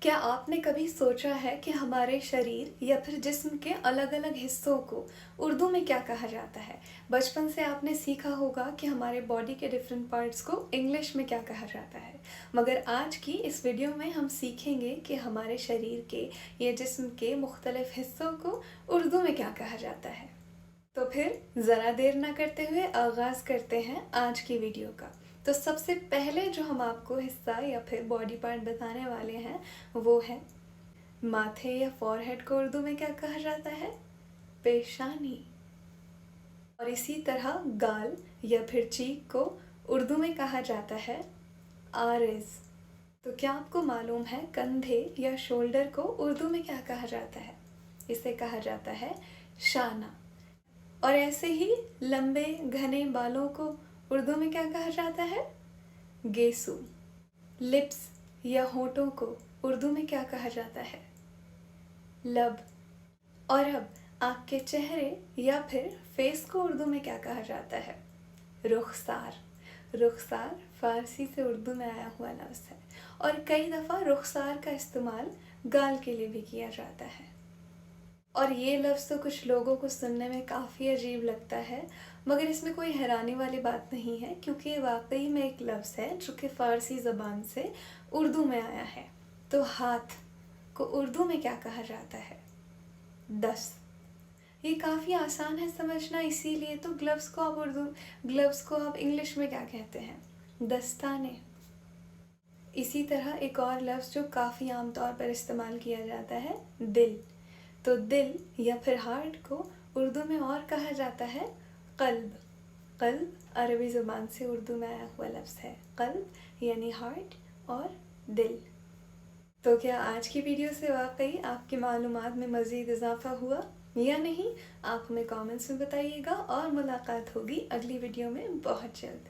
क्या आपने कभी सोचा है कि हमारे शरीर या फिर जिस्म के अलग अलग हिस्सों को उर्दू में क्या कहा जाता है? बचपन से आपने सीखा होगा कि हमारे बॉडी के डिफरेंट पार्ट्स को इंग्लिश में क्या कहा जाता है, मगर आज की इस वीडियो में हम सीखेंगे कि हमारे शरीर के या जिस्म के मुख्तलिफ हिस्सों को उर्दू में क्या कहा जाता है। तो फिर ज़रा देर ना करते हुए आगाज़ करते हैं आज की वीडियो का। तो सबसे पहले जो हम आपको हिस्सा या फिर बॉडी पार्ट बताने वाले हैं वो है माथे या फॉरहेड को उर्दू में क्या कहा जाता है? पेशानी। और इसी तरह गाल या फिर चीक को उर्दू में कहा जाता है आरिज़। तो क्या आपको मालूम है कंधे या शोल्डर को उर्दू में क्या कहा जाता है? इसे कहा जाता है शाना। और ऐसे ही लंबे घने बालों को उर्दू में क्या कहा जाता है? गेसू। लिप्स या होठों को उर्दू में क्या कहा जाता है? लब। और अब आपके चेहरे या फिर फेस को उर्दू में क्या कहा जाता है? रुखसार। रुखसार फ़ारसी से उर्दू में आया हुआ लफ्ज़ है और कई दफ़ा रुखसार का इस्तेमाल गाल के लिए भी किया जाता है। और ये लफ्ज़ तो कुछ लोगों को सुनने में काफ़ी अजीब लगता है, मगर इसमें कोई हैरानी वाली बात नहीं है क्योंकि ये वाकई में एक लफ्ज़ है जो कि फ़ारसी ज़बान से उर्दू में आया है। तो हाथ को उर्दू में क्या कहा जाता है? दस्त। ये काफ़ी आसान है समझना, इसीलिए तो ग्लव्स को आप इंग्लिश में क्या कहते हैं? दस्ताने। इसी तरह एक और लफ्ज़ जो काफ़ी आम तौर पर इस्तेमाल किया जाता है, दिल। तो दिल या फिर हार्ट को उर्दू में और कहा जाता है क़ल्ब। क़ल्ब अरबी ज़ुबान से उर्दू में आया हुआ लफ्ज़ है। क़ल्ब यानी हार्ट और दिल। तो क्या आज की वीडियो से वाकई आपकी मालूमात में मज़ीद इजाफ़ा हुआ या नहीं? आप हमें कमेंट्स में बताइएगा और मुलाकात होगी अगली वीडियो में बहुत जल्द।